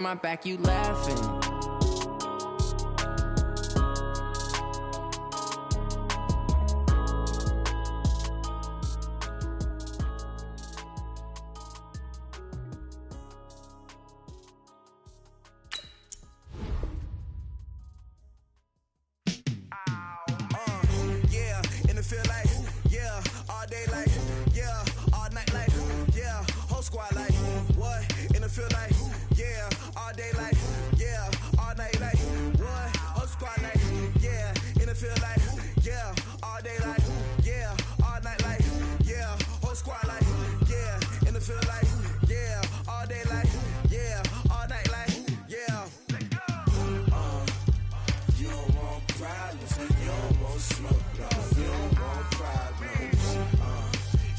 My back, you laughing. Yeah, in the field like, yeah, all day like, yeah, all night like, yeah, whole squad like, what? In the field like, yeah, all day like, yeah, all night like, what? Whole squad like, yeah, in the field like, yeah, all day like, yeah, all night like, yeah, whole squad like, yeah, in the field like, yeah, all day like, yeah, all night like, yeah. You don't want problems, you don't want smoke, dog. You don't want problems.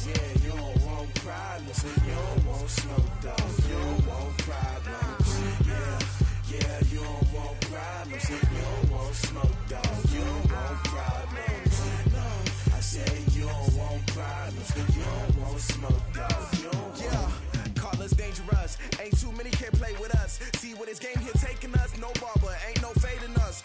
Yeah, you don't want problems, you don't want smoke, dog. You don't want problems. Yeah, you don't want problems, you don't want smoke, dog. You don't want problems. No, I said you don't want problems, you don't want smoke, dog. You don't want. Call us dangerous. Ain't too many can play with us. See what this game here taking us. No barber, ain't no fading us.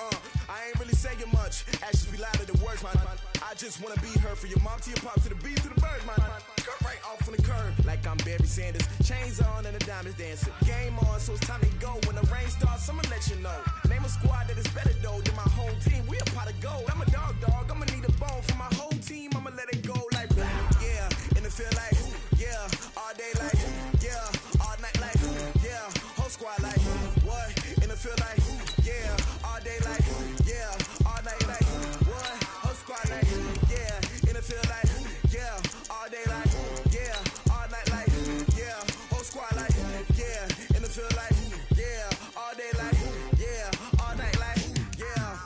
I ain't really saying much. Actions be louder than words, man. I just wanna be heard from your mom to your pop to the beat to the birds, man. Cut right off on the curve like I'm Barry Sanders. Chains on and the diamonds dancing. Game on, so it's time to go. When the rain starts, I'ma let you know. Name a squad that is better though than my home team. We a pot of gold. I'm a dog. I'ma need a bone for my whole team. I'ma let it go like blah. Yeah, in the field like, yeah, all day like, yeah, all night like, yeah, whole squad like, what? In the field like, yeah, all day like, yeah, all night like, what? Whole squad like, yeah, in the field like, yeah, all day like, yeah, all night like, yeah, whole squad like, yeah, in the field like, yeah, all day like, yeah, all night like, yeah.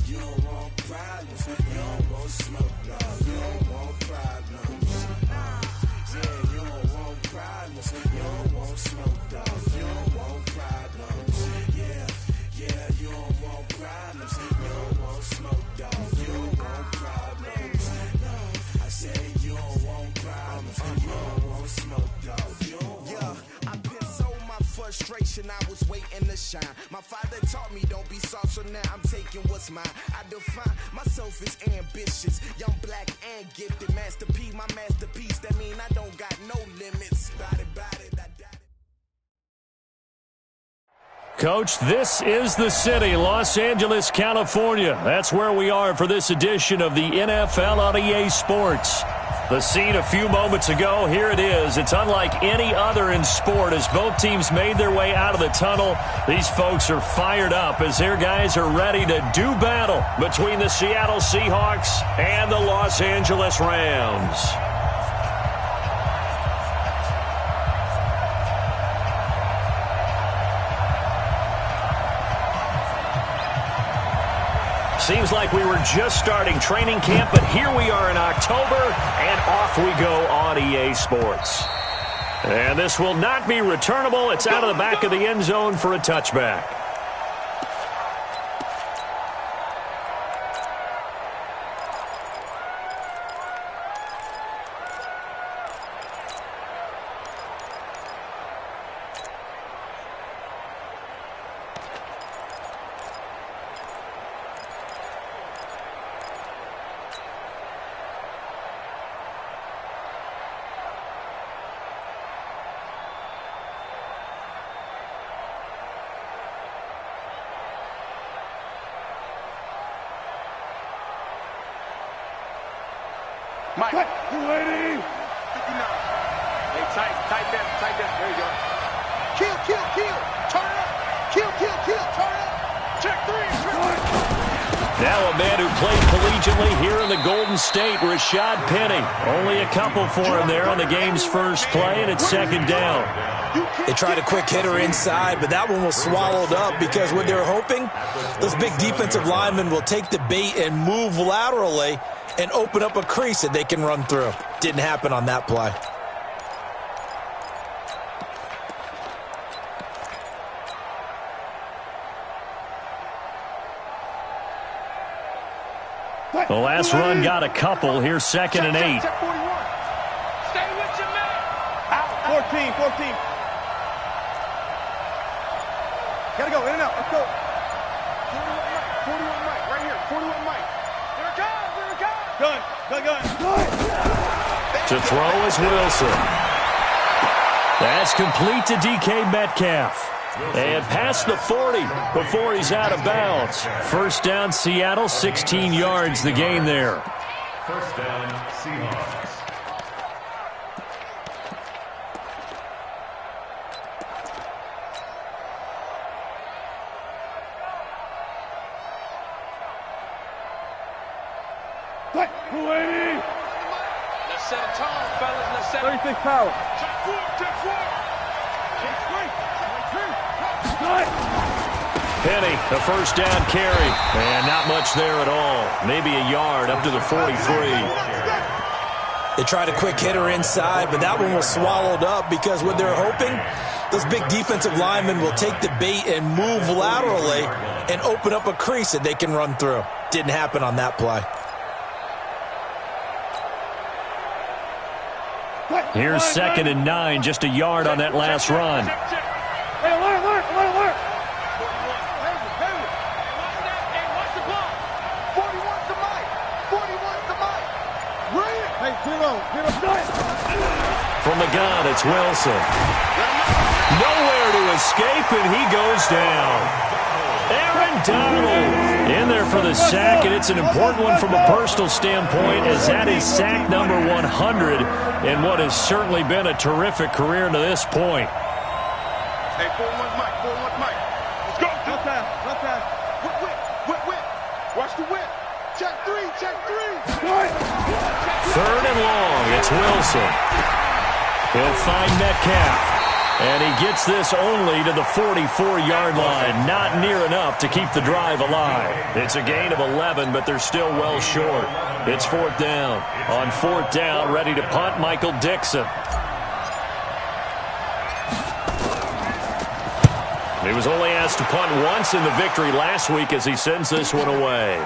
You don't want problems, you don't want smoke, dog. You don't want problems. Yeah, you don't want problems, you don't want smoke, dog. You don't want problems. Yeah, you don't want problems, you don't want smoke, dog. You don't want problems. No, I said you don't want problems, you don't want smoke, dog. You don't want. Yeah, I've been so my frustration, I was waiting to shine. My father taught me don't be soft, so now I'm taking what's mine. I define myself as ambitious, young, black, and gifted. Master P, my masterpiece. That mean I don't got no limits. Bout it, I doubt it. Coach, this is the city, Los Angeles, California. That's where we are for this edition of the NFL on EA Sports. The scene a few moments ago, here it is. It's unlike any other in sport as both teams made their way out of the tunnel. These folks are fired up as their guys are ready to do battle between the Seattle Seahawks and the Los Angeles Rams. Seems like we were just starting training camp, but here we are in October, and off we go on EA Sports. And this will not be returnable. It's out of the back of the end zone for a touchback. Mike, you ready? 59. Hey, tight that. There you go. Kill. Turn up. Kill. Turn up. Check three. Now a man who played collegiately here in the Golden State, Rashad Penny. Only a couple for him there on the game's first play, and it's second down. They tried a quick hitter inside, but that one was swallowed up because what they're hoping, those big defensive linemen will take the bait and move laterally and open up a crease that they can run through. Didn't happen on that play. The last run got a couple. Here's second and 8. Stay with your man. Out. 14. Gotta go, in and out. Let's go. 41 Mike, right here. 41 Mike. There it goes, there it goes. Gun. To throw is Wilson. That's complete to DK Metcalf. And past the 40 before he's out of bounds. First down, Seattle, 16 yards the gain there. First down, Seahawks. Let's set a tone, fellas. Let's set 36 power. Check four. Penny, the first down carry. And not much there at all. Maybe a yard up to the 43. They tried a quick hitter inside, but that one was swallowed up because what they're hoping, those big defensive linemen will take the bait and move laterally and open up a crease that they can run through. Didn't happen on that play. Here's 2nd and 9, just a yard on that last run. Hey, alert. Hey, watch the ball. 41's the Mike. 41's the Mike. Bring it. Hey, zero. From the gun, it's Wilson. Nowhere to escape, and he goes down. Aaron Donald in there for the sack, and it's an important one from a personal standpoint, as that is sack number 100 in what has certainly been a terrific career to this point. Hey, 41's Mike. 41's Mike. Let's go. No time. Whip. Watch the whip. Check three. 3rd and long, it's Wilson. He'll find Metcalf. And he gets this only to the 44-yard line. Not near enough to keep the drive alive. It's a gain of 11, but they're still well short. It's 4th down. On 4th down, ready to punt, Michael Dixon. He was only asked to punt once in the victory last week as he sends this one away.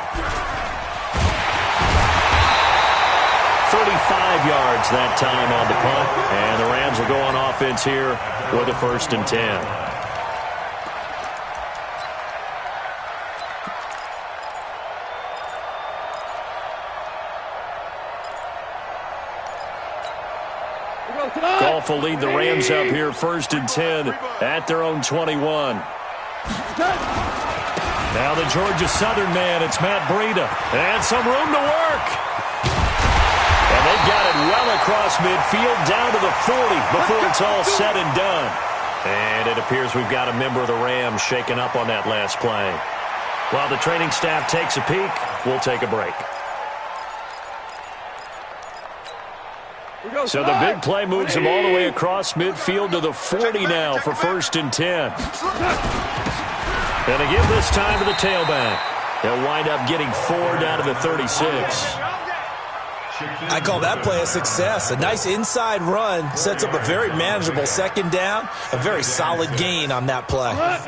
35 yards that time on the punt, and the Rams will go on offense here with a 1st and 10. Goff will lead the Rams up here 1st and 10 at their own 21. Now the Georgia Southern man, it's Matt Breida, and some room to work. And they've got it well across midfield, down to the 40 before it's all said and done. And it appears we've got a member of the Rams shaken up on that last play. While the training staff takes a peek, we'll take a break. So the big play moves him all the way across midfield to the 40 now for 1st and 10. And to give this time to the tailback. They'll wind up getting 4 down to the 36. I call that play a success. A nice inside run sets up a very manageable 2nd down. A very solid gain on that play. Value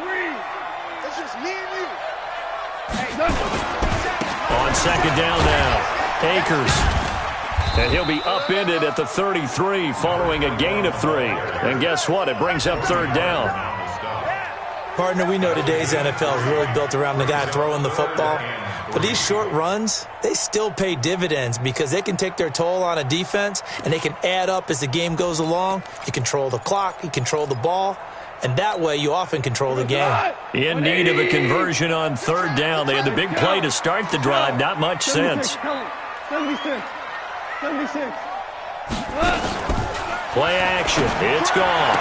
three. It's just me and you. On 2nd down now, Akers. And he'll be upended at the 33 following a gain of 3. And guess what? It brings up 3rd down. Partner, we know today's NFL is really built around the guy throwing the football. But these short runs, they still pay dividends because they can take their toll on a defense and they can add up as the game goes along. You control the clock, you control the ball, and that way you often control the game. In need of a conversion on 3rd down. They had the big play to start the drive. Not much sense. 76. Play action. It's gone.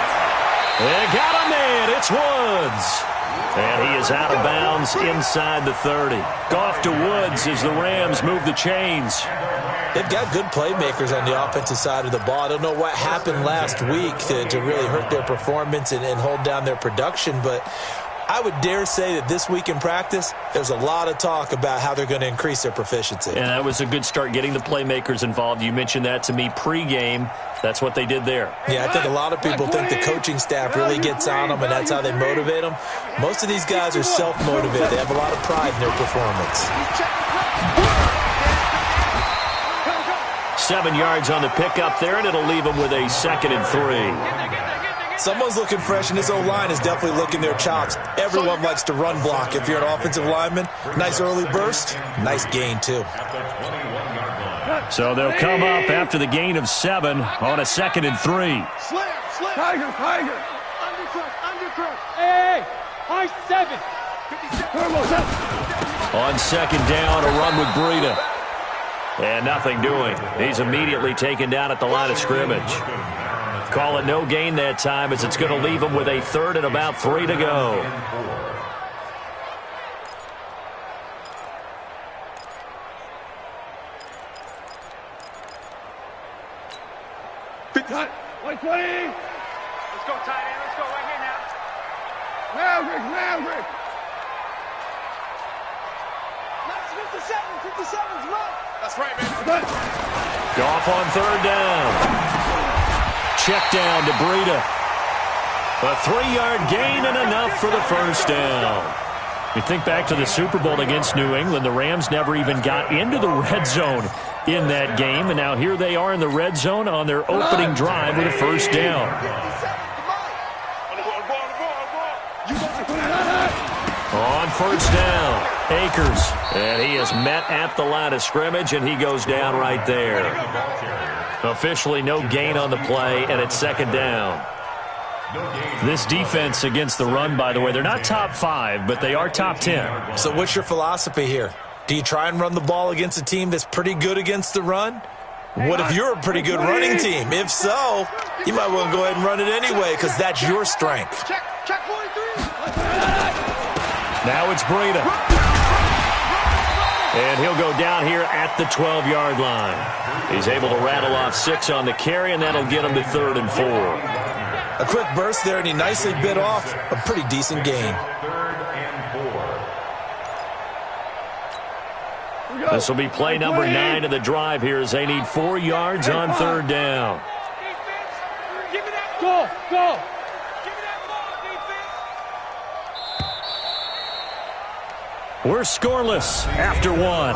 And got a man. It's Woods. And he is out of bounds inside the 30. Goff to Woods as the Rams move the chains. They've got good playmakers on the offensive side of the ball. I don't know what happened last week to really hurt their performance and hold down their production, but I would dare say that this week in practice, there's a lot of talk about how they're going to increase their proficiency. And that was a good start, getting the playmakers involved. You mentioned that to me pregame. That's what they did there. Yeah, I think a lot of people think the coaching staff really gets on them, and that's how they motivate them. Most of these guys are self-motivated. They have a lot of pride in their performance. 7 yards on the pickup there, and it'll leave them with a 2nd and 3. Someone's looking fresh, and this O-line is definitely looking their chops. Everyone likes to run block. If you're an offensive lineman, nice early burst, nice gain, too. So they'll come up after the gain of 7 on a 2nd and 3. Slam. Tiger. Undercrush. Hey, high 7. On 2nd down, a run with Breida. And nothing doing. He's immediately taken down at the line of scrimmage. Call it no gain that time, as it's going to leave him with a 3rd and about 3 to go. Cut. 120. Let's go, tight end. Let's go right here now. Maverick. That's 57's right. That's right, baby. Goff on 3rd down. Check down to Breida. A 3-yard gain and enough for the 1st down. You think back to the Super Bowl against New England, the Rams never even got into the red zone in that game, and now here they are in the red zone on their opening drive with a 1st down. On 1st down, Akers, and he is met at the line of scrimmage, and he goes down right there. Officially no gain on the play, and it's 2nd down. This defense against the run, by the way, they're not top 5, but they are top 10. So what's your philosophy here? Do you try and run the ball against a team that's pretty good against the run? What if you're a pretty good running team? If so, you might want to go ahead and run it anyway, because that's your strength. Check 43. Now it's Breida. And he'll go down here at the 12-yard line. He's able to rattle off 6 on the carry, and that'll get him to 3rd and 4. A quick burst there, and he nicely bit off a pretty decent gain. This will be play number 9 of the drive here as they need 4 yards on 3rd down. Go. We're scoreless after 1.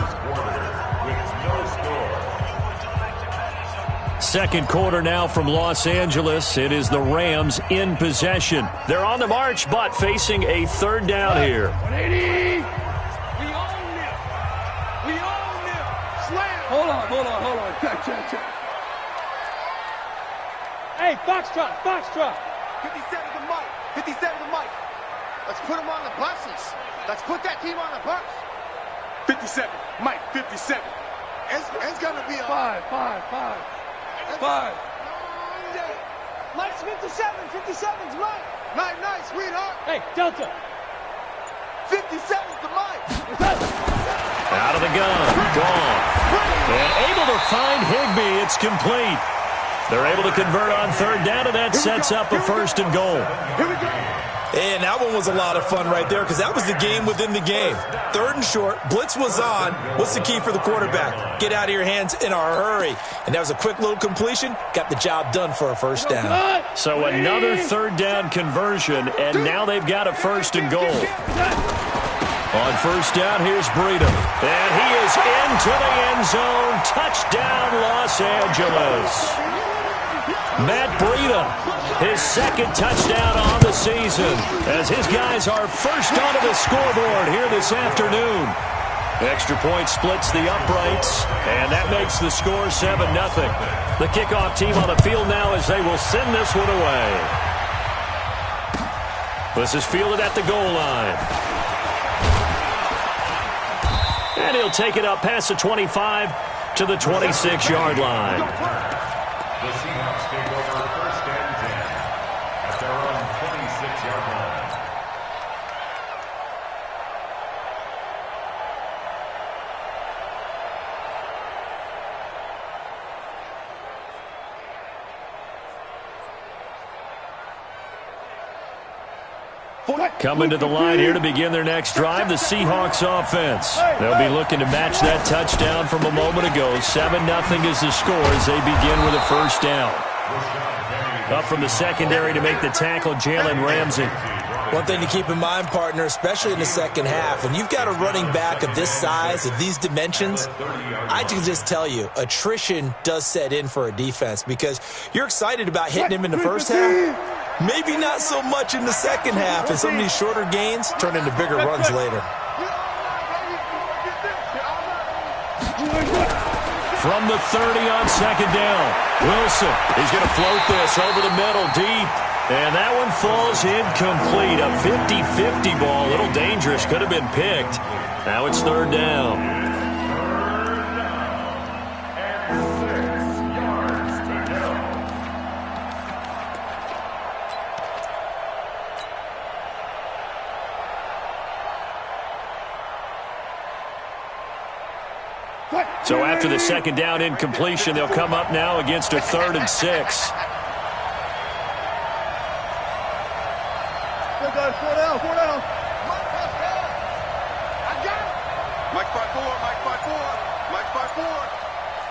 Second quarter now from Los Angeles. It is the Rams in possession. They're on the march, but facing a 3rd down here. 180. We own them. Slam. Hold on. Check. Hey, Foxtrot. 57 to Mike. Let's put him on the buses. Let's put that team on the bus. 57. Mike, 57. It's going to be a 5. Mike's 57's Mike. nice, sweetheart. Hey, Delta. 57's the Mike. Out of the gun. Gone. And able to find Higbee. It's complete. They're able to convert on 3rd down, and that sets up a 1st and goal. Here we go. And that one was a lot of fun right there, because that was the game within the game. 3rd and short, blitz was on. What's the key for the quarterback? Get out of your hands in a hurry. And that was a quick little completion. Got the job done for a 1st down. So another 3rd down conversion, and now they've got a 1st and goal. On 1st down, here's Breida. And he is into the end zone. Touchdown, Los Angeles. Matt Breida, his 2nd touchdown on the season, as his guys are first onto the scoreboard here this afternoon. Extra point splits the uprights, and that makes the score 7-0. The kickoff team on the field now as they will send this one away. This is fielded at the goal line. And he'll take it up past the 25 to the 26-yard line. The Seahawks take over 1st and 10 at their own 26-yard line. Coming to the line here to begin their next drive, the Seahawks offense. They'll be looking to match that touchdown from a moment ago. 7-0 is the score as they begin with a 1st down. Up from the secondary to make the tackle, Jalen Ramsey. One thing to keep in mind, partner, especially in the second half, when you've got a running back of this size, of these dimensions, I can just tell you, attrition does set in for a defense, because you're excited about hitting him in the first half, Maybe not so much in the second half, and some of these shorter gains turn into bigger runs later. From the 30 on second down, Wilson is going to float this over the middle deep. And that one falls incomplete. A 50-50 ball, a little dangerous, could have been picked. Now it's third down. So after the second down incompletion, they'll come up now against a 3rd and 6. Four down. I got it. Mike 5-4. Mike 5-4.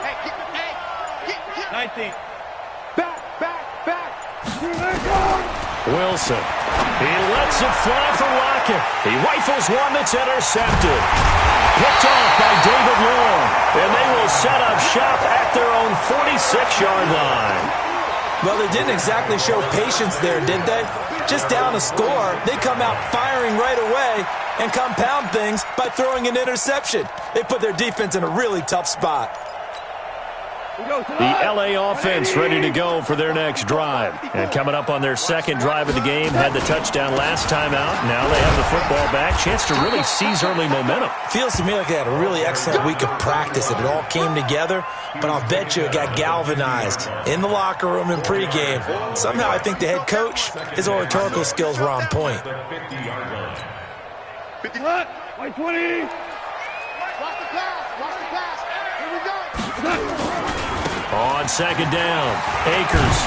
Hey, get. 19. Back. Wilson. He lets it fly for Rocket. He rifles one that's intercepted. Picked off by David Long. And they will set up shop at their own 46-yard line. Well, they didn't exactly show patience there, did they? Just down a score, they come out firing right away and compound things by throwing an interception. They put their defense in a really tough spot. The LA offense ready to go for their next drive. And coming up on their second drive of the game, had the touchdown last time out. Now they have the football back. Chance to really seize early momentum. Feels to me like they had a really excellent week of practice. It all came together, but I'll bet you it got galvanized in the locker room in pregame. Somehow I think the head coach, his oratorical skills were on point. 50. 20. Watch the pass. Here we go. On second down, Akers.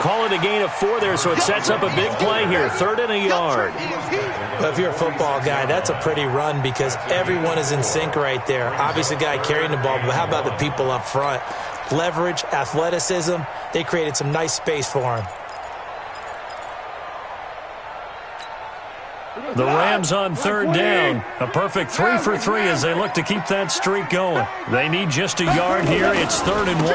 Call it a gain of 4 there, so it sets up a big play here. 3rd and a yard. Well, if you're a football guy, that's a pretty run because everyone is in sync right there. Obviously, the guy carrying the ball, but how about the people up front? Leverage, athleticism, they created some nice space for him. The Rams on 3rd down. A perfect 3 for 3 as they look to keep that streak going. They need just a yard here. It's 3rd and 1.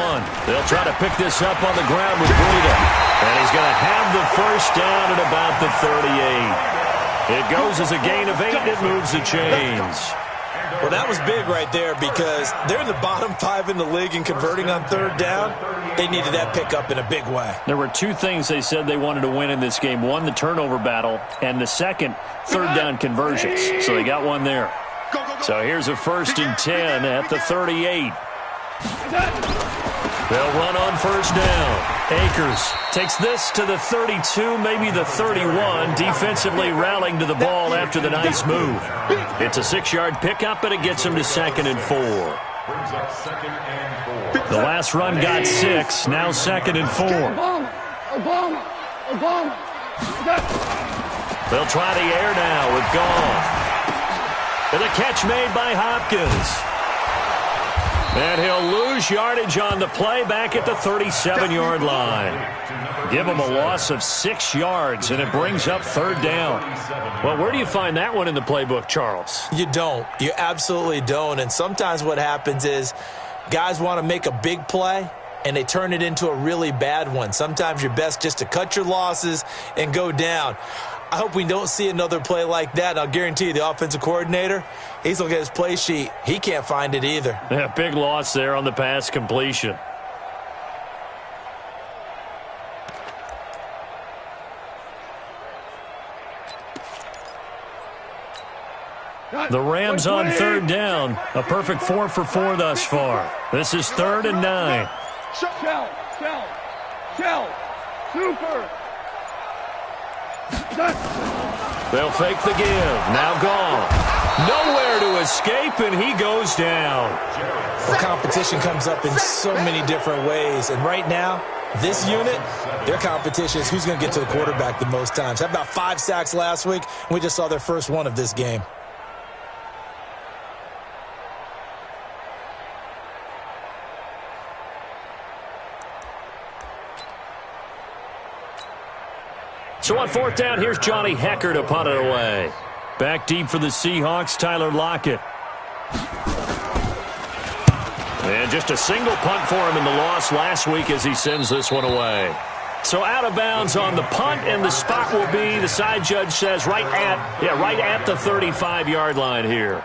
They'll try to pick this up on the ground with Breida. And he's going to have the first down at about the 38. It goes as a gain of 8. It moves the chains. Well, that was big right there because they're in the bottom 5 in the league in converting on 3rd down. They needed that pickup in a big way. There were 2 things they said they wanted to win in this game. One, the turnover battle, and the second, 3rd down conversions. So they got one there. So here's a 1st and 10 at the 38. They'll run on 1st down. Akers takes this to the 32, maybe the 31, defensively rallying to the ball after the nice move. It's a 6-yard pickup, and it gets him to 2nd and 4. The last run got 6, now 2nd and 4. Obama. They'll try the air now with Goff. And a catch made by Hopkins. And he'll lose yardage on the play back at the 37-yard line. Give him a loss of 6 yards, and it brings up 3rd down. Well, where do you find that one in the playbook, Charles? You don't. You absolutely don't. And sometimes what happens is guys want to make a big play, and they turn it into a really bad one. Sometimes you're best just to cut your losses and go down. I hope we don't see another play like that. And I'll guarantee you the offensive coordinator, he's looking at his play sheet. He can't find it either. Yeah, big loss there on the pass completion. The Rams on 3rd down. A perfect 4 for 4 thus far. This is 3rd and 9. Shell. Super. They'll fake the give. Now gone. Nowhere to escape, and he goes down. Well, competition comes up in so many different ways. And right now, this unit, their competition is who's going to get to the quarterback the most times. Had about 5 sacks last week, and we just saw their first one of this game. So on 4th down, here's Johnny Hecker to punt it away. Back deep for the Seahawks, Tyler Lockett. And just a single punt for him in the loss last week as he sends this one away. So out of bounds on the punt, and the spot will be, the side judge says, right at the 35-yard line here.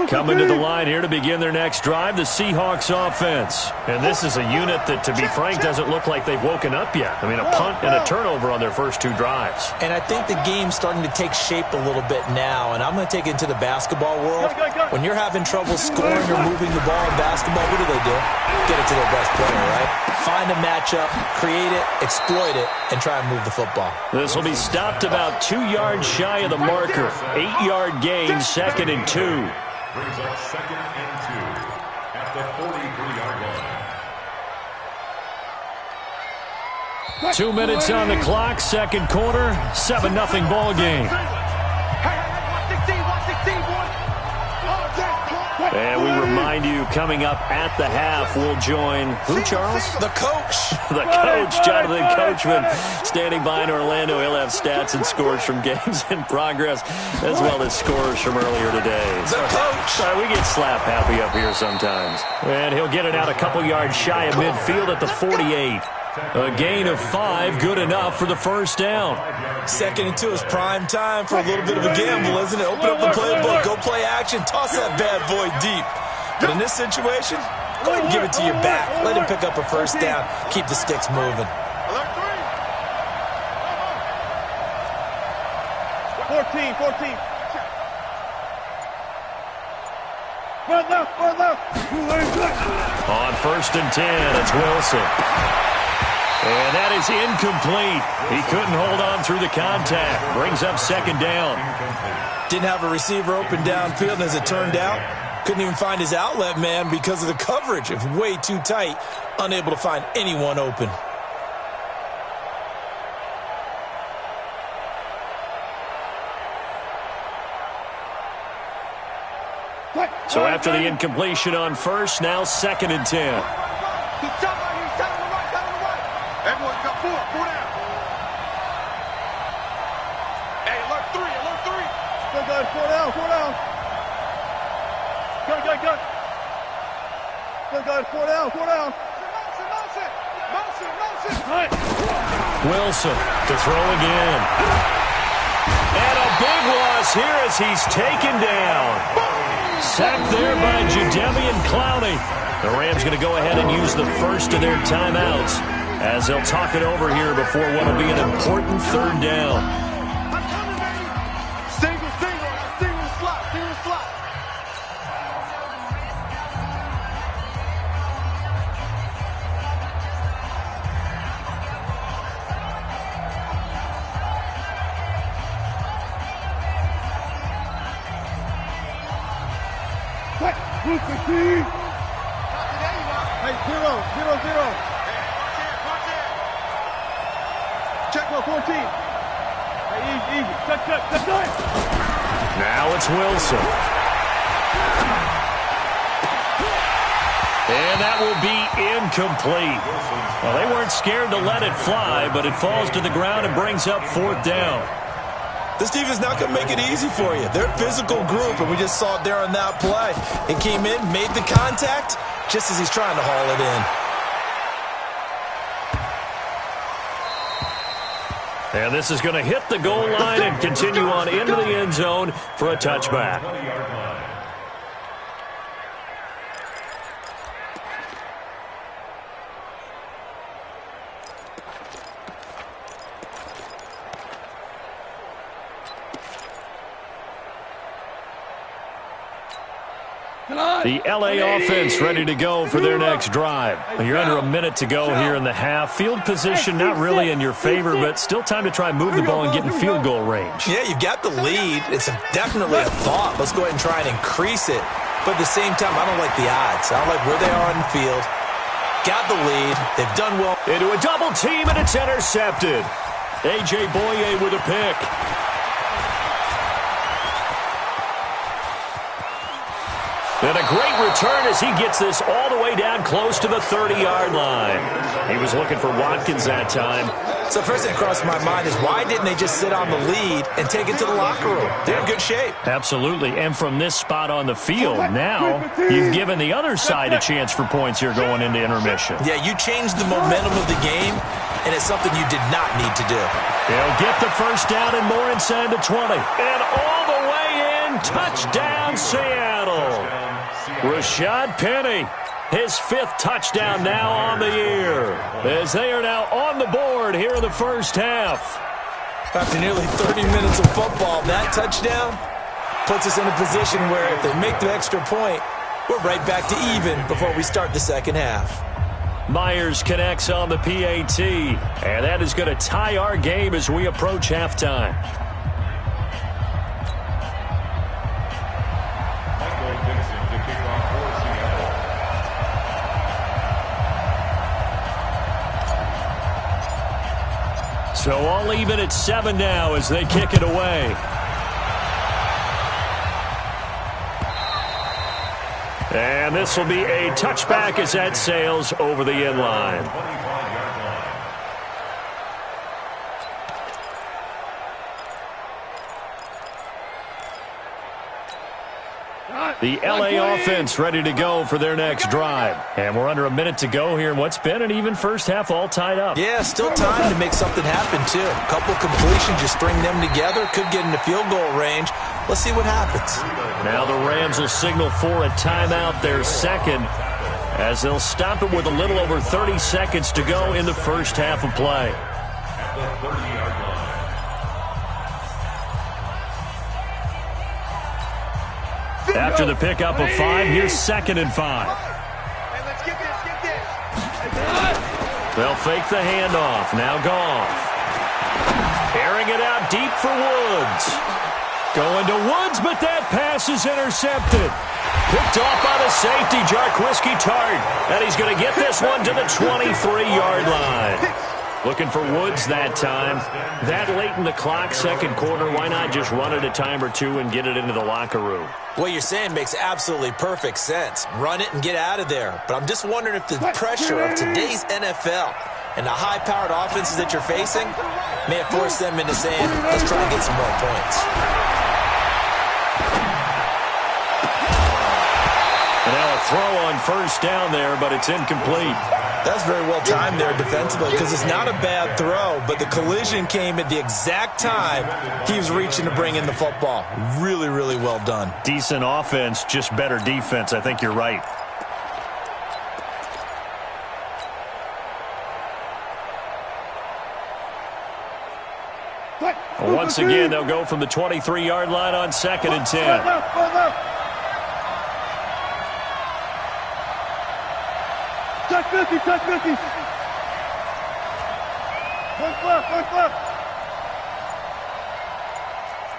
Coming to the line here to begin their next drive, the Seahawks offense. And this is a unit that, to be frank, doesn't look like they've woken up yet. I mean, a punt and a turnover on their first two drives. And I think the game's starting to take shape a little bit now, and I'm going to take it into the basketball world. When you're having trouble scoring or moving the ball in basketball, what do? Get it to their best player, right? Find a matchup, create it, exploit it, and try and move the football. This will be stopped about 2 yards shy of the marker. 8-yard gain, 2nd and 2. Brings up 2nd and 2 at the 43-yard line. 2 minutes on the clock, second quarter, 7-0 ball game. And we remind you, coming up at the half, we'll join, who, Charles? The coach. The coach, Jonathan Coachman, standing by in Orlando. He'll have stats and scores from games in progress, as well as scores from earlier today. The coach. Sorry, we get slap happy up here sometimes. And he'll get it out a couple yards shy of midfield at the 48. A gain of 5, good enough for the first down. 2nd and 2 is prime time for a little bit of a gamble, isn't it? Open up the playbook, go play action, toss that bad boy deep. But in this situation, go ahead and give it to your back. Let him pick up a first down. Keep the sticks moving. 14. Front left. On 1st and 10, it's Wilson. And that is incomplete. He couldn't hold on through the contact. Brings up 2nd down. Didn't have a receiver open downfield, as it turned out. Couldn't even find his outlet man because of the coverage. It's way too tight. Unable to find anyone open. So after the incompletion on 1st, now 2nd and 10. Everyone got 4 down. Hey, alert 3. Good, 4 down. Good. Good, 4 down. Motion. Right. Wilson to throw again. And a big loss here as he's taken down. Sacked there by Jadeveon Clowney. The Rams going to go ahead and use the first of their timeouts, as they'll talk it over here before what will be an important 3rd down. Single slot. Hey, 0. Check 14. Hey, easy. Cut. Now it's Wilson. And that will be incomplete. Well, they weren't scared to let it fly, but it falls to the ground and brings up 4th down. This defense is not going to make it easy for you. They're a physical group, and we just saw it there on that play. It came in, made the contact, just as he's trying to haul it in. And this is going to hit the goal line and continue on into the end zone for a touchback. The LA offense ready to go for their next drive. You're under a minute to go here in the half. Field position not really in your favor, but still time to try and move the ball and get in field goal range. Yeah, you've got the lead. It's definitely a thought. Let's go ahead and try and increase it. But at the same time, I don't like the odds. I don't like where they are on the field. got the lead. They've done well. Into a double team, and it's intercepted. A.J. Boye with a pick. And a great return as he gets this all the way down close to the 30-yard line. He was looking for Watkins that time. So first thing crossed my mind is why didn't they just sit on the lead and take it to the locker room? They're in good shape. Absolutely. And from this spot on the field, now you've given the other side a chance for points here going into intermission. Yeah, you changed the momentum of the game, and it's something you did not need to do. They'll get the first down and more inside the 20. And all the way in, touchdown Seattle. Rashad Penny, his 5th touchdown now on the year, as they are now on the board here in the first half. After nearly 30 minutes of football, that touchdown puts us in a position where if they make the extra point, we're right back to even before we start the second half. Myers connects on the PAT, and that is going to tie our game as we approach halftime. So all even at 7 now as they kick it away. And this will be a touchback as that sails over the end line. The LA offense ready to go for their next drive. And we're under a minute to go here in what's been an even first half, all tied up. Yeah, still time to make something happen, too. A couple completions, just string them together. Could get into field goal range. Let's see what happens. Now the Rams will signal for a timeout, their second, as they'll stop it with a little over 30 seconds to go in the first half of play. At the 30-yard line. After the pickup of 5, here's 2nd and 5. Hey, let's get this, get this. They'll fake the handoff. Now Goff. Airing it out deep for Woods. Going to Woods, but that pass is intercepted. Picked off by the safety, Jarquiski Tart. And he's going to get this one to the 23-yard line. Looking for Woods that time. That late in the clock, second quarter, why not just run it a time or two and get it into the locker room? What you're saying makes absolutely perfect sense. Run it and get out of there. But I'm just wondering if the pressure of today's NFL and the high-powered offenses that you're facing may have forced them into saying, let's try and get some more points. And now a throw on first down there, but it's incomplete. That's very well timed there defensively because it's not a bad throw, but the collision came at the exact time he was reaching to bring in the football. Really, really well done. Decent offense, just better defense. I think you're right. Once again, they'll go from the 23-yard line on 2nd and 10. Touch 50, touch 50. One left, one left.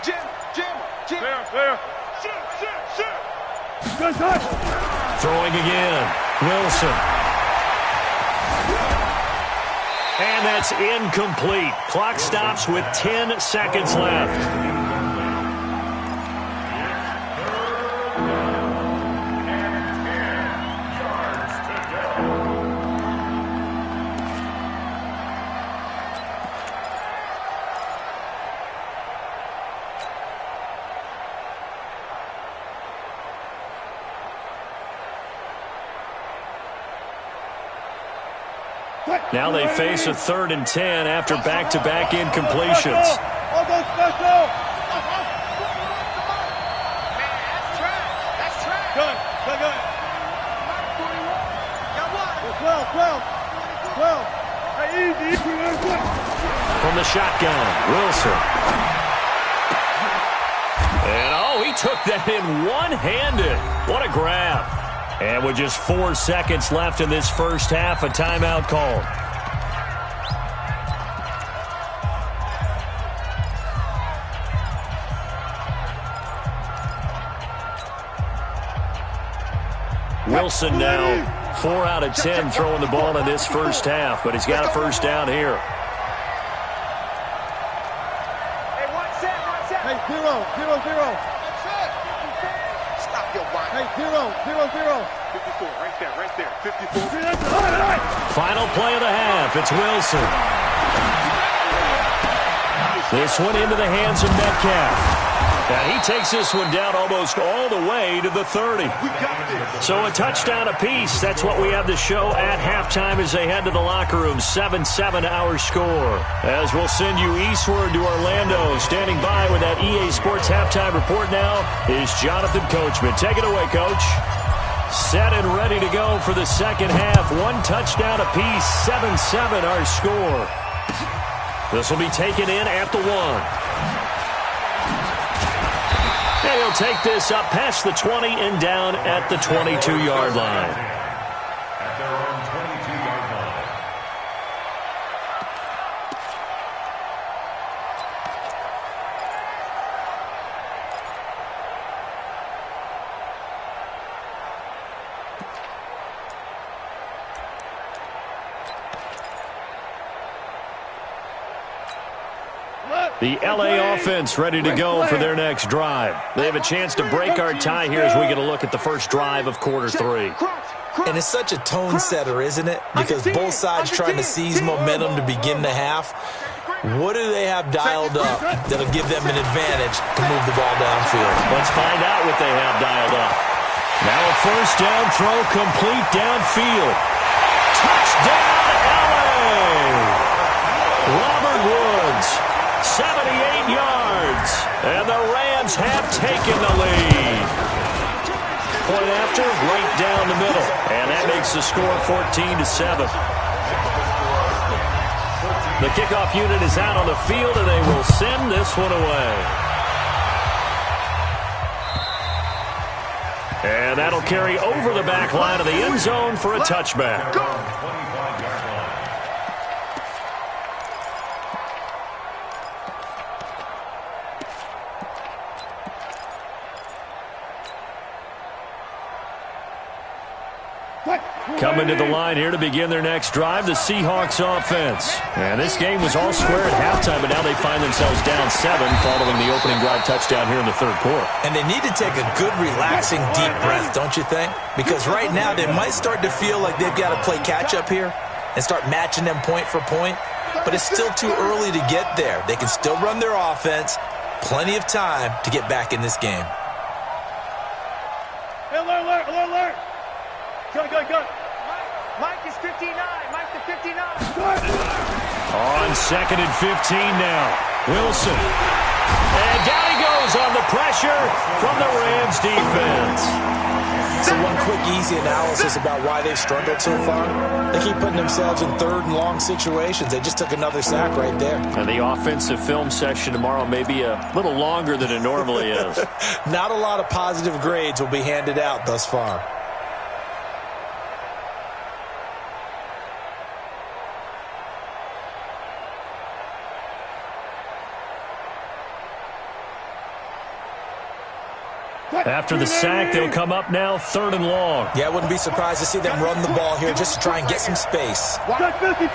Jim. There. Shoot. Good touch. Throwing again. Wilson. And that's incomplete. Clock stops with 10 seconds left. Now they face a 3rd and 10 after back-to-back incompletions. Almost special. That's trash. Good. Got one. 12. Hey, easy. From the shotgun, Wilson. And, he took that in one-handed. What a grab. And with just 4 seconds left in this first half, a timeout called. Wilson now 4 out of 10 throwing the ball in this first half, but he's got a first down here. Hey, one set. Hey, 0, 0, 0. Stop your whine. Hey, 0, 0, 0. 54, right there. 54. Final play of the half. It's Wilson. This one into the hands of Metcalf. And he takes this one down almost all the way to the 30. So a touchdown apiece. That's what we have to show at halftime as they head to the locker room. 7-7 our score. As we'll send you eastward to Orlando. Standing by with that EA Sports halftime report now is Jonathan Coachman. Take it away, Coach. Set and ready to go for the second half. One touchdown apiece. 7-7 our score. This will be taken in at the 1. And he'll take this up past the 20 and down at the 22-yard line. At their own 22-yard line. The LA offense ready to go for their next drive. They have a chance to break our tie here as we get a look at the first drive of quarter 3. And it's such a tone setter, isn't it? Because both sides trying to seize momentum to begin the half. What do they have dialed up that'll give them an advantage to move the ball downfield? Let's find out what they have dialed up. Now a first down throw complete downfield. Touchdown, LA! Robert Woods, 78 yards. And the Rams have taken the lead. Point after, right down the middle. And that makes the score 14-7. The kickoff unit is out on the field, and they will send this one away. And that'll carry over the back line of the end zone for a touchback. Coming to the line here to begin their next drive, the Seahawks offense. And this game was all square at halftime, but now they find themselves down 7 following the opening drive touchdown here in the third quarter. And they need to take a good, relaxing, deep breath, don't you think? Because right now they might start to feel like they've got to play catch-up here and start matching them point for point. But it's still too early to get there. They can still run their offense. Plenty of time to get back in this game. Hey, alert. Go. Mike is 59. Mike to 59. On 2nd and 15 now. Wilson. And down he goes on the pressure from the Rams defense. So one quick, easy analysis about why they've struggled so far. They keep putting themselves in third and long situations. They just took another sack right there. And the offensive film session tomorrow may be a little longer than it normally is. Not a lot of positive grades will be handed out thus far. After the sack, they'll come up now 3rd and long. Yeah, I wouldn't be surprised to see them run the ball here just to try and get some space. Touch 50.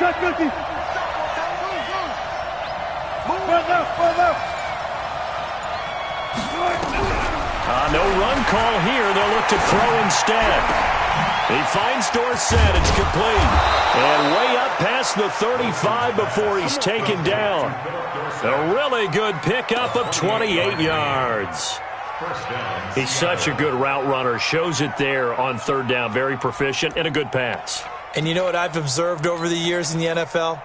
No run call here. They'll look to throw instead. He finds Dorsett. It's complete. And way up past the 35 before he's taken down. A really good pickup of 28 yards. He's such a good route runner. Shows it there on 3rd down. Very proficient and a good pass. And you know what I've observed over the years in the NFL?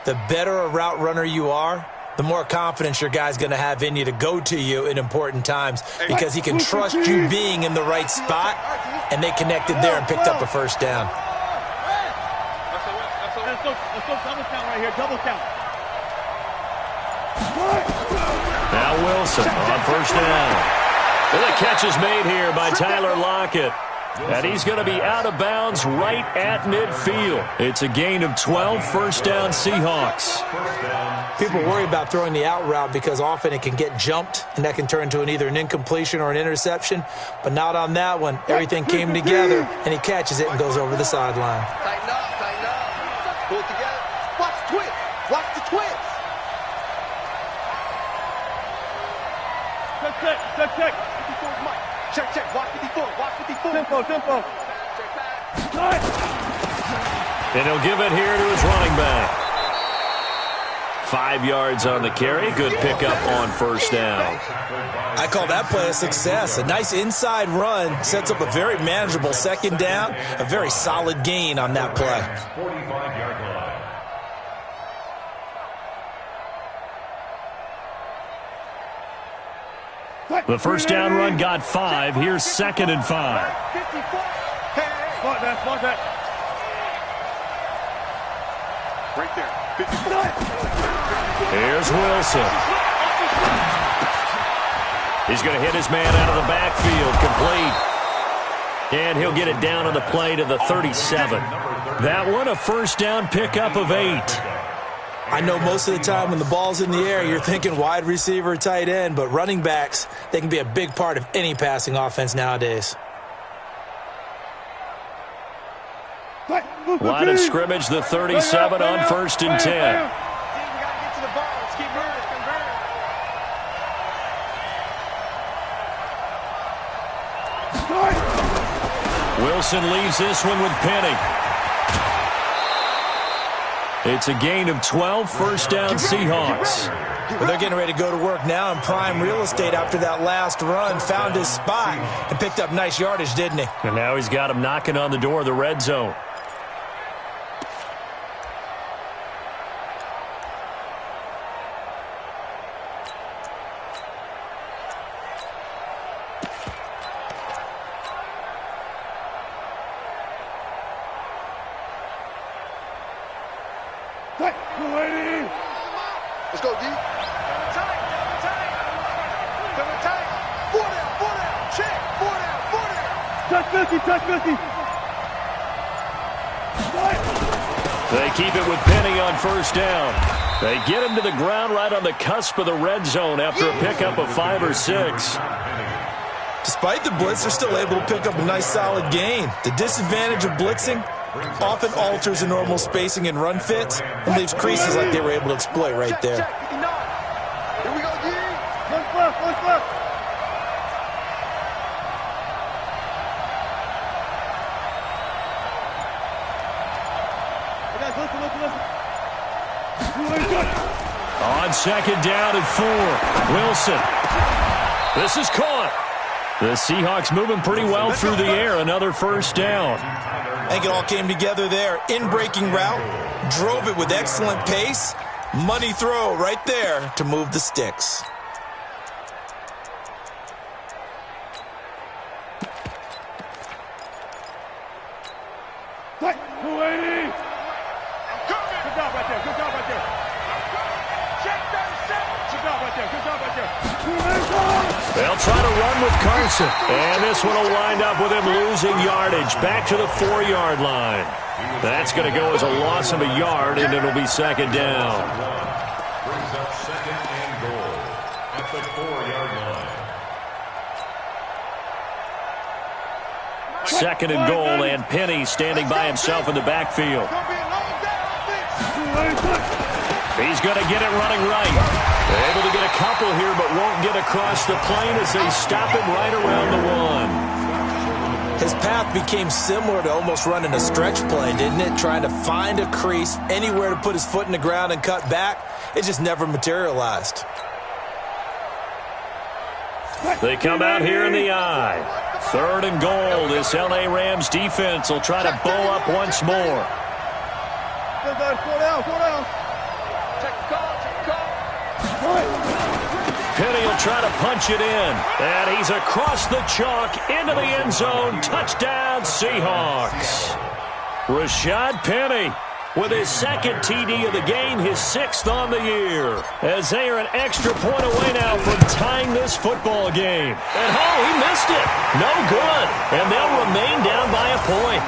The better a route runner you are, the more confidence your guy's going to have in you to go to you in important times because he can trust you being in the right spot, and they connected there and picked up a first down. Let's go double count right here. Double count. Now Wilson on 1st down. And the catch is made here by Tyler Lockett. And he's going to be out of bounds right at midfield. It's a gain of 12, first down Seahawks. People worry about throwing the out route because often it can get jumped, and that can turn into either an incompletion or an interception. But not on that one. Everything came together, and he catches it and goes over the sideline. Tighten up, tighten up. Pull it together. Watch the twist. Watch the twist. Check. Check. Watch 54. Watch 54. Tempo. And he'll give it here to his running back. 5 yards on the carry. Good pickup on first down. I call that play a success. A nice inside run sets up a very manageable second down. A very solid gain on that play. 45-yard line. The first down run got 5. Here's 2nd and 5. 54. Spot that. Right there. 54. Here's Wilson. He's going to hit his man out of the backfield. Complete. And he'll get it down on the play to the 37. That one, a first down pickup of 8. I know most of the time when the ball's in the air, you're thinking wide receiver, tight end, but running backs, they can be a big part of any passing offense nowadays. Line of scrimmage, the 37 on 1st and 10. We got to get to the ball. Let's keep moving. Wilson leaves this one with Penny. It's a gain of 12, first down Seahawks. Well, they're getting ready to go to work now in prime real estate after that last run. Found his spot and picked up nice yardage, didn't he? And now he's got him knocking on the door of the red zone. Let's go, D. Tight. Four down. Check. Four down. Touch 50. They keep it with Penny on first down. They get him to the ground right on the cusp of the red zone after a pickup of 5 or 6. Despite the blitz, they're still able to pick up a nice solid gain. The disadvantage of blitzing often alters the normal spacing and run fits and leaves creases like they were able to exploit right there. Check. 59. Here we go, D. One left. On second down and 4. Wilson. This is caught. The Seahawks moving pretty well through the air. Another first down. I think it all came together there. In-breaking route, drove it with excellent pace. Money throw right there to move the sticks. They'll try to run with Carson. And this one will wind up with him losing yardage. Back to the 4-yard line. That's going to go as a loss of a yard, and it'll be second down. Brings up 2nd and goal at the 4-yard line. Second and goal, and Penny standing by himself in the backfield. He's going to get it running right. They're able to get a couple here, but won't get across the plane as they stop him right around the 1. His path became similar to almost running a stretch play, didn't it? Trying to find a crease, anywhere to put his foot in the ground and cut back. It just never materialized. They come out here in the eye. 3rd and goal. This L.A. Rams defense will try to bow up once more. Slow down. Check the call. Penny will try to punch it in. And he's across the chalk into the end zone. Touchdown, Seahawks. Rashad Penny with his second TD of the game, his 6th on the year. As they are an extra point away now from tying this football game. And he missed it. No good. And they'll remain down by a point.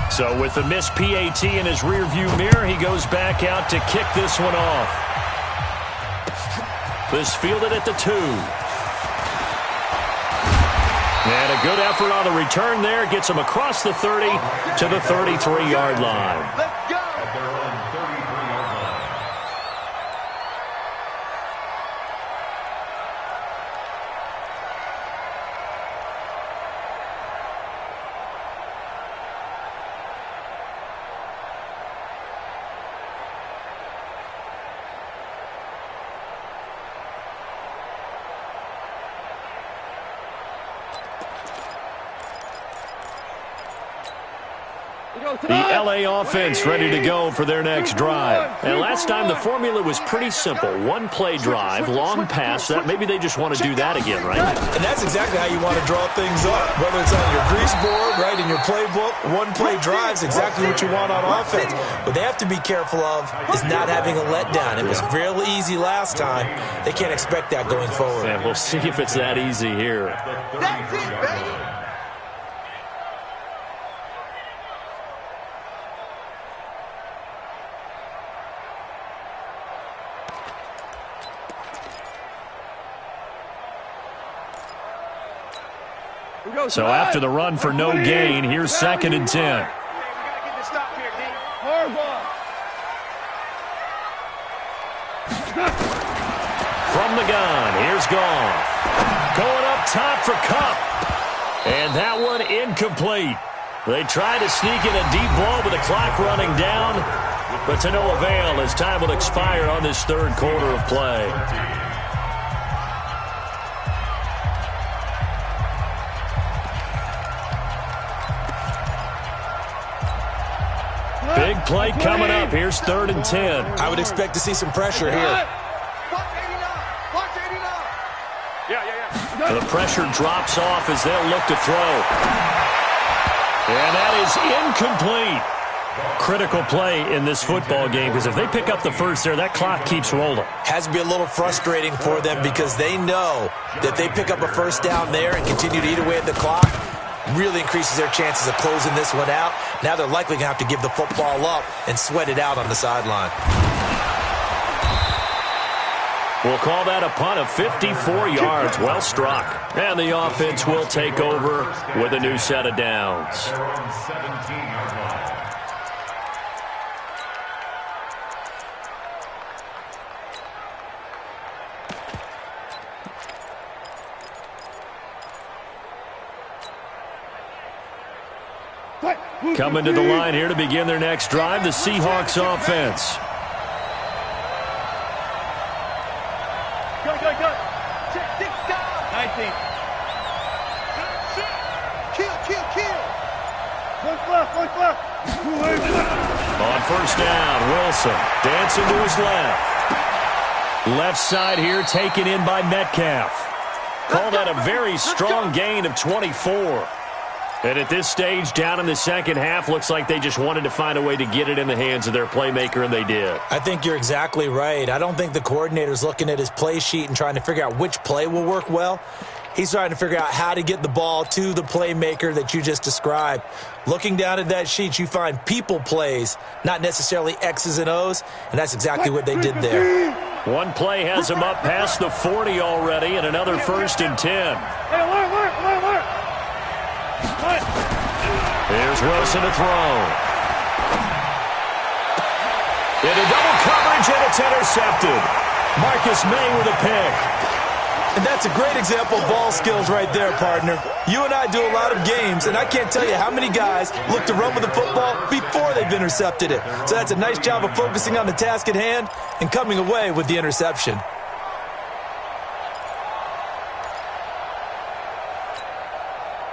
So with the missed PAT in his rearview mirror, he goes back out to kick this one off. This fielded at the 2. And a good effort on the return there. Gets him across the 30 to the 33-yard line. Let's go. At their own 33-yard line. The LA offense ready to go for their next drive. And last time the formula was pretty simple. One play drive, long pass. That maybe they just want to do that again, right? And that's exactly how you want to draw things up. Whether it's on your grease board, right, in your playbook, one play drive is exactly what you want on offense. What they have to be careful of is not having a letdown. It was real easy last time. They can't expect that going forward. And we'll see if it's that easy here. That's it, baby. So after the run for no gain, here's 2nd and 10. We gotta get this stop here, D. Hard ball. From the gun, here's Goff. Going up top for Cup. And that one incomplete. They try to sneak in a deep ball with the clock running down, but to no avail as time will expire on this 3rd quarter of play. Big play coming up. Here's 3rd and 10. I would expect to see some pressure here. Watch 89. Watch 89. Yeah. The pressure drops off as they'll look to throw. And that is incomplete. Critical play in this football game because if they pick up the first there, that clock keeps rolling. Has to be a little frustrating for them because they know that they pick up a first down there and continue to eat away at the clock. Really increases their chances of closing this one out. Now they're likely going to have to give the football up and sweat it out on the sideline. We'll call that a punt of 54 yards. Well struck. And the offense will take over with a new set of downs. Their own 17-yard line. Coming to the line here to begin their next drive, the Seahawks offense. Go. 6 down. 19. Kill. One left. On first down, Wilson dancing to his left. Left side here taken in by Metcalf. Call that a very strong gain of 24. And at this stage, down in the second half, looks like they just wanted to find a way to get it in the hands of their playmaker, and they did. I think you're exactly right. I don't think the coordinator's looking at his play sheet and trying to figure out which play will work well. He's trying to figure out how to get the ball to the playmaker that you just described. Looking down at that sheet, you find people plays, not necessarily X's and O's, and that's exactly what they did there. One play has him up past the 40 already, and another 1st and 10. Hey, alert. Here's Wilson to throw. Into double coverage, and it's intercepted. Marcus May with a pick. And that's a great example of ball skills right there, partner. You and I do a lot of games, and I can't tell you how many guys look to run with the football before they've intercepted it. So that's a nice job of focusing on the task at hand and coming away with the interception.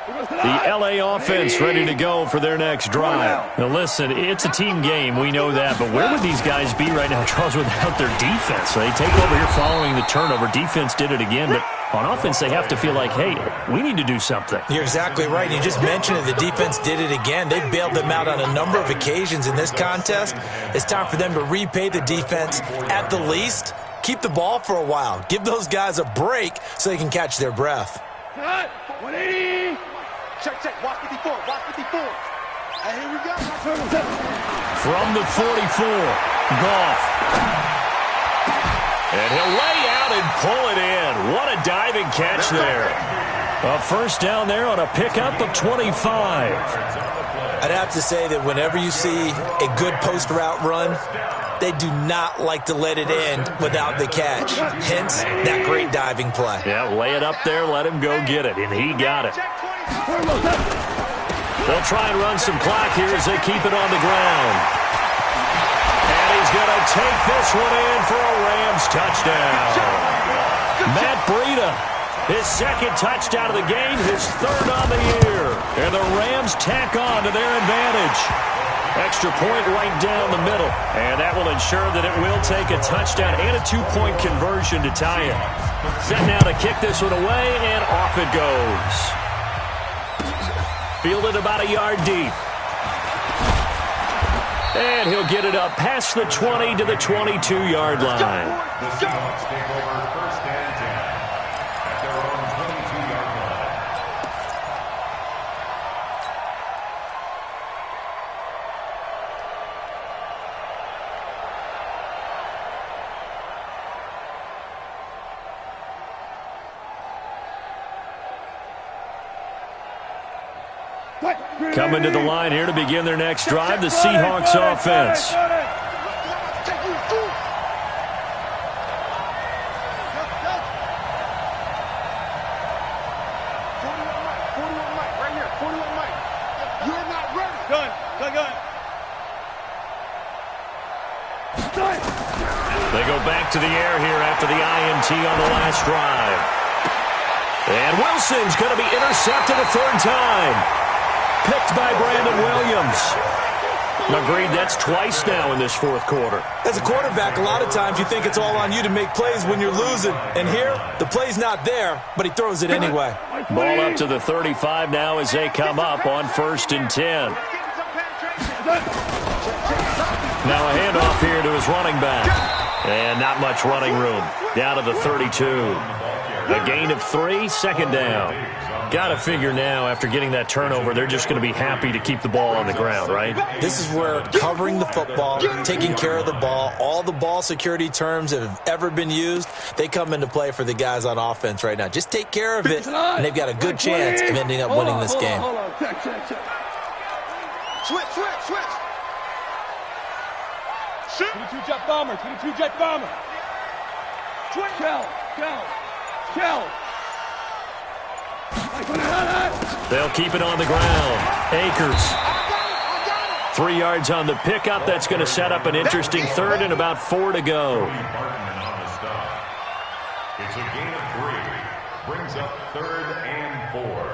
The L.A. offense ready to go for their next drive. Now, listen, it's a team game. We know that. But where would these guys be right now, Charles, without their defense? So they take over here following the turnover. Defense did it again. But on offense, they have to feel like, hey, we need to do something. You're exactly right. You just mentioned it. The defense did it again. They bailed them out on a number of occasions in this contest. It's time for them to repay the defense. At the least, keep the ball for a while. Give those guys a break so they can catch their breath. 180. Check, check. Watch 54. Watch 54. And here we go. From the 44, Goff. And he'll lay out and pull it in. What a diving catch there. A first down there on a pickup of 25. I'd have to say that whenever you see a good post route run, they do not like to let it end without the catch. Hence, that great diving play. Yeah, lay it up there, let him go get it, and he got it. They'll try and run some clock here as they keep it on the ground. And he's going to take this one in for a Rams touchdown. Matt Breida, his second touchdown of the game, his third on the year. And the Rams tack on to their advantage. Extra point right down the middle. And that will ensure that it will take a touchdown and a two-point conversion to tie it. Set now to kick this one away, and off it goes. Fielded about a yard deep. And he'll get it up past the 20 to the 22-yard line. The Seahawks take over first and 10 at their own 22-yard line. Coming to the line here to begin their next drive, the Seahawks offense. They go back to the air here after the INT on the last drive. And Wilson's going to be intercepted a third time. Picked by Brandon Williams. Agreed, that's twice now in this fourth quarter. As a quarterback, a lot of times you think it's all on you to make plays when you're losing. And here, the play's not there, but he throws it anyway. Ball up to the 35 now as they come up on 1st and 10. Now a handoff here to his running back. And not much running room. Down to the 32. A gain of 3, second down. Got to figure now, after getting that turnover, they're just going to be happy to keep the ball on the ground, right? This is where covering the football, taking care of the ball, all the ball security terms that have ever been used, they come into play for the guys on offense right now. Just take care of it, and they've got a good chance of ending up winning this game. Switch. 22 jet bomber. 22 jet bomber. Shell. They'll keep it on the ground. Akers. 3 yards on the pickup. That's going to set up an interesting third and about 4 to go. It's a gain of 3. Brings up 3rd and 4.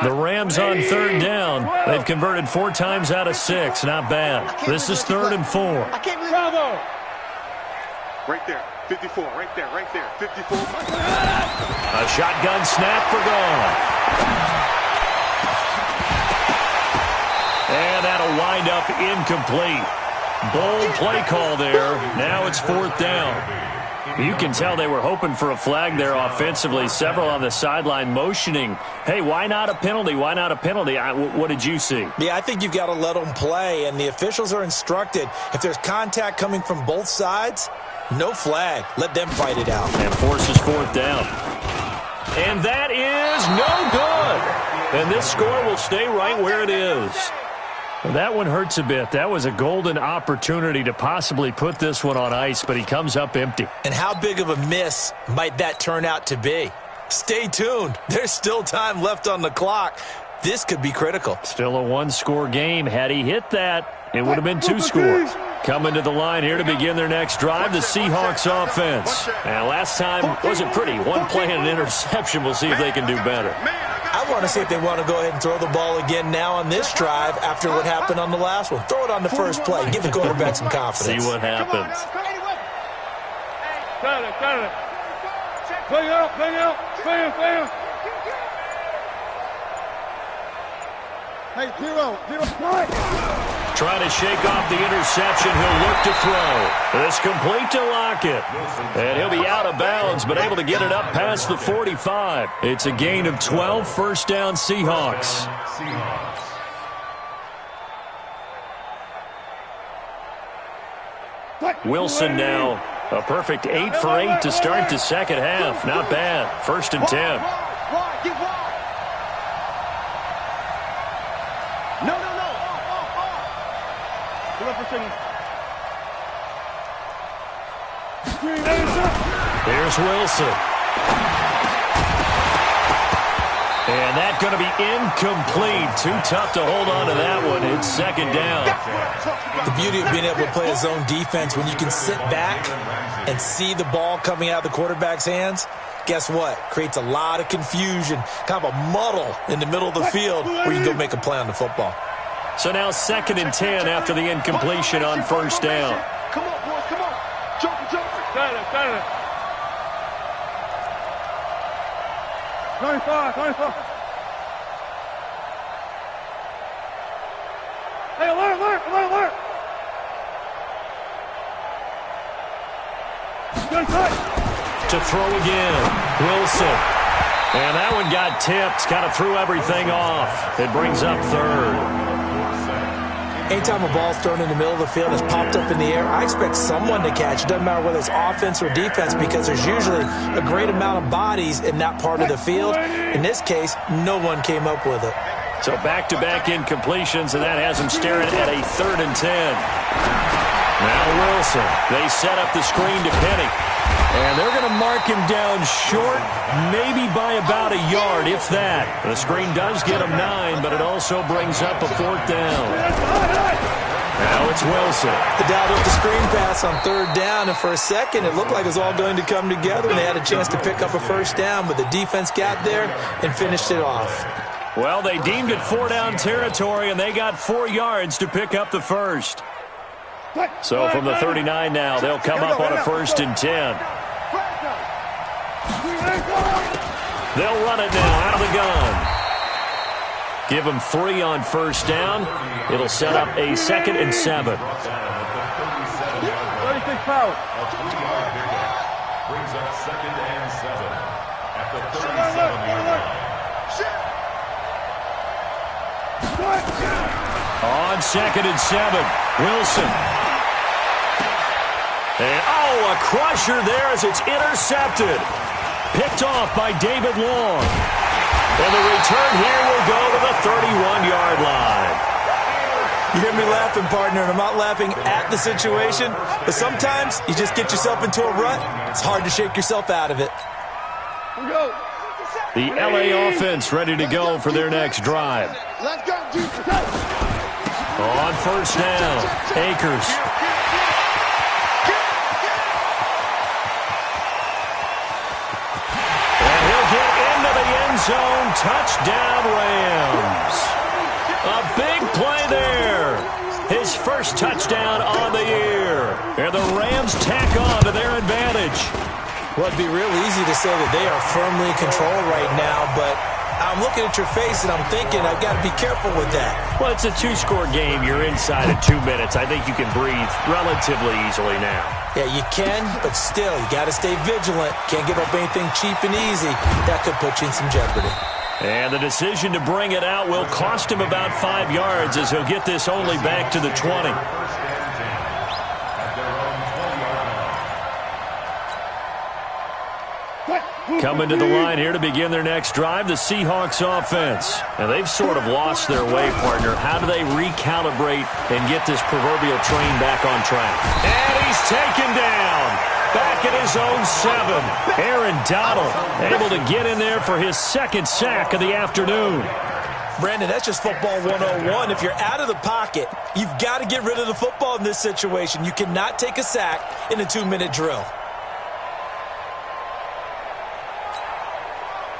The Rams on 3rd down. They've converted 4 times out of 6. Not bad. This is 3rd and 4. Bravo. Right there. 54. Right there. 54. A shotgun snap for Goff. And that'll wind up incomplete. Bold play call there. Now it's 4th down. You can tell they were hoping for a flag there offensively. Several on the sideline motioning, hey, why not a penalty? Why not a penalty? What did you see? Yeah, I think you've got to let them play, and the officials are instructed. If there's contact coming from both sides, no flag. Let them fight it out. And forces 4th down. And that is no good. And this score will stay right where it is. Well, that one hurts a bit. That was a golden opportunity to possibly put this one on ice, but he comes up empty. And how big of a miss might that turn out to be? Stay tuned. There's still time left on the clock. This could be critical. Still a one-score game. Had he hit that, It would have been 2 scores. Coming to the line here to begin their next drive, the Seahawks offense. And last time wasn't pretty. One play and an interception. We'll see if they can do better. I want to see if they want to go ahead and throw the ball again now on this drive after what happened on the last one. Throw it on the first play. Give the quarterback some confidence. See what happens. Play out, play out, play out, play out. Hey, zero. Trying to shake off the interception. He'll look to throw. It's complete to Lockett. And he'll be out of bounds, but able to get it up past the 45. It's a gain of 12, first down Seahawks. Wilson now a perfect 8 for 8 to start the second half. Not bad. First and 10. Here's Wilson. And that's going to be incomplete. Too tough to hold on to that one. It's second down. The beauty of being able to play a zone defense, when you can sit back and see the ball coming out of the quarterback's hands, guess what? Creates a lot of confusion, kind of a muddle in the middle of the field where you can go make a play on the football. So now second and 10 after the incompletion on first down. Come on, boys, come on. Jump. Got it. 25. Hey, alert. Good touch. To throw again, Wilson. And that one got tipped, kind of threw everything off. It brings up third. Anytime a ball's thrown in the middle of the field, it's popped up in the air, I expect someone to catch. It doesn't matter whether it's offense or defense, because there's usually a great amount of bodies in that part of the field. In this case, no one came up with it. So back-to-back incompletions, and that has them staring at a third and 10. Now Wilson. They set up the screen to Penny. And they're going to mark him down short, maybe by about a yard, if that. The screen does get him 9, but it also brings up a fourth down. Now it's Wilson. The dialed up the screen pass on third down, and for a second it looked like it was all going to come together, and they had a chance to pick up a first down, but the defense got there and finished it off. Well, they deemed it 4-down territory, and they got 4 yards to pick up the first. So from the 39 now, they'll come up on a first and 10. They'll run it now out of the gun. Give them 3 on first down. It'll set up a second and 7. 36 power. Brings up second and 7 at the 37-yard line. On second and 7, Wilson. And, a crusher there as it's intercepted. Picked off by David Long. And the return here will go to the 31-yard line. You hear me laughing, partner, and I'm not laughing at the situation, but sometimes you just get yourself into a rut. It's hard to shake yourself out of it. The LA offense ready to go for their next drive. Let's go, Jesus. On first down, Akers. And he'll get into the end zone. Touchdown, Rams. A big play there. His first touchdown on the year. And the Rams tack on to their advantage. Well, it'd be real easy to say that they are firmly in control right now, but I'm looking at your face and I'm thinking I've got to be careful with that. Well, it's a 2-score game. You're inside of 2 minutes. I think you can breathe relatively easily now. Yeah, you can, but still, you got to stay vigilant. Can't give up anything cheap and easy. That could put you in some jeopardy. And the decision to bring it out will cost him about 5 yards as he'll get this only back to the 20. Coming to the line here to begin their next drive, the Seahawks offense. And they've sort of lost their way, partner. How do they recalibrate and get this proverbial train back on track? And he's taken down. Back at his own 7. Aaron Donald able to get in there for his second sack of the afternoon. Brandon, that's just football 101. If you're out of the pocket, you've got to get rid of the football in this situation. You cannot take a sack in a 2-minute drill.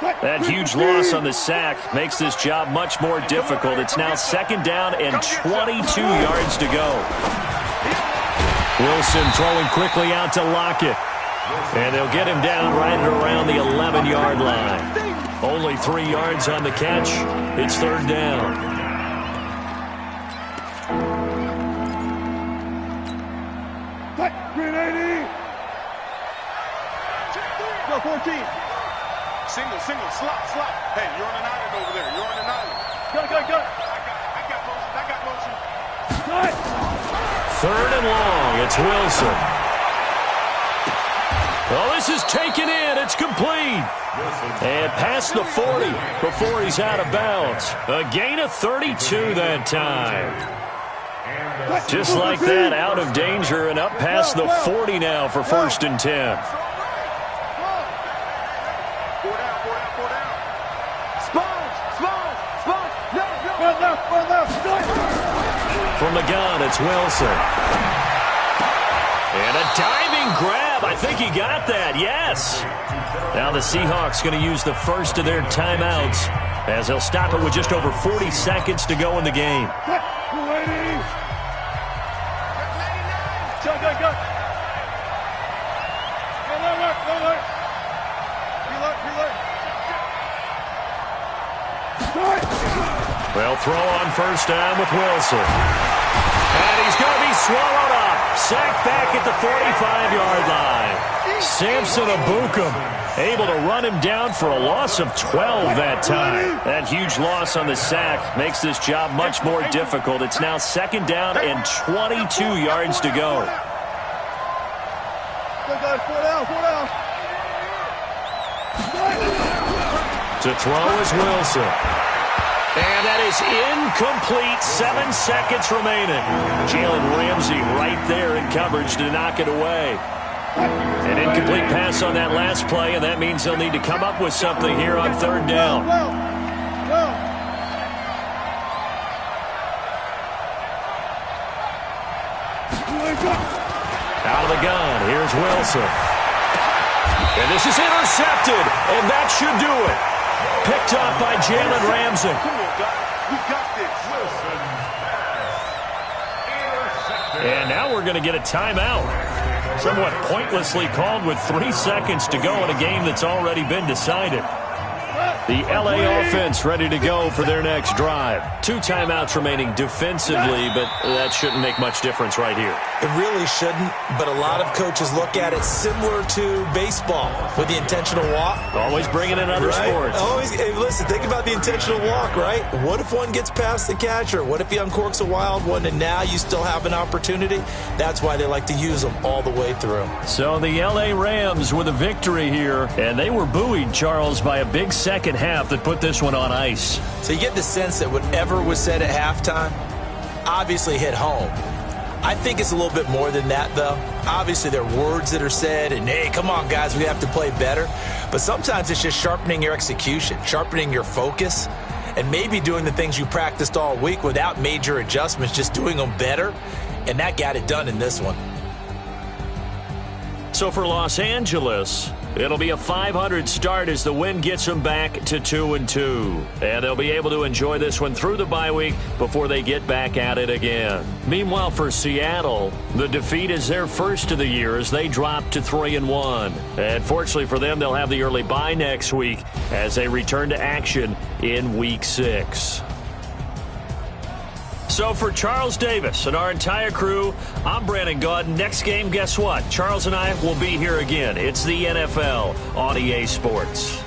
That huge loss on the sack makes this job much more difficult. It's now 2nd down and 22 yards to go. Wilson throwing quickly out to Lockett. And they'll get him down right at around the 11-yard line. Only 3 yards on the catch. It's 3rd down. Go 14. Single, slot. Hey, you're on an island over there. You're on an island. Go. I got motion. 3rd and long. It's Wilson. Oh, this is taken in. It's complete. And past the 40 before he's out of bounds. A gain of 32 that time. Just like that, out of danger and up past the 40 now for 1st and 10. From the gun, it's Wilson. And a diving grab. I think he got that. Yes. Now the Seahawks going to use the first of their timeouts as they'll stop it with just over 40 seconds to go in the game. Well, throw on 1st down with Wilson. And he's going to be swallowed up. Sacked back at the 45-yard line. Samson Abukum able to run him down for a loss of 12 that time. That huge loss on the sack makes this job much more difficult. It's now 2nd down and 22 yards to go. To throw is Wilson. And that is incomplete. 7 seconds remaining. Jalen Ramsey right there in coverage to knock it away. An incomplete pass on that last play, and that means they'll need to come up with something here on 3rd down. Out of the gun, here's Wilson. And this is intercepted, and that should do it. Picked up by Jalen Ramsey. Come on, guys. We got this. And now we're going to get a timeout. Somewhat pointlessly called with 3 seconds to go in a game that's already been decided. The LA offense ready to go for their next drive. 2 timeouts remaining defensively, but that shouldn't make much difference right here. It really shouldn't, but a lot of coaches look at it similar to baseball with the intentional walk. Always bringing in other sports. Always, hey, listen, think about the intentional walk, right? What if one gets past the catcher? What if he uncorks a wild one and now you still have an opportunity? That's why they like to use them all the way through. So the LA Rams with a victory here, and they were buoyed, Charles, by a big second half that put this one on ice. So you get the sense that whatever was said at halftime obviously hit home. I think it's a little bit more than that, though. Obviously, there are words that are said, and, hey, come on, guys, we have to play better. But sometimes it's just sharpening your execution, sharpening your focus, and maybe doing the things you practiced all week without major adjustments, just doing them better. And that got it done in this one. So for Los Angeles, it'll be a .500 start as the win gets them back to 2-2. And they'll be able to enjoy this one through the bye week before they get back at it again. Meanwhile, for Seattle, the defeat is their first of the year as they drop to 3-1. And fortunately for them, they'll have the early bye next week as they return to action in Week 6. So for Charles Davis and our entire crew, I'm Brandon Gaudin. Next game, guess what? Charles and I will be here again. It's the NFL on EA Sports.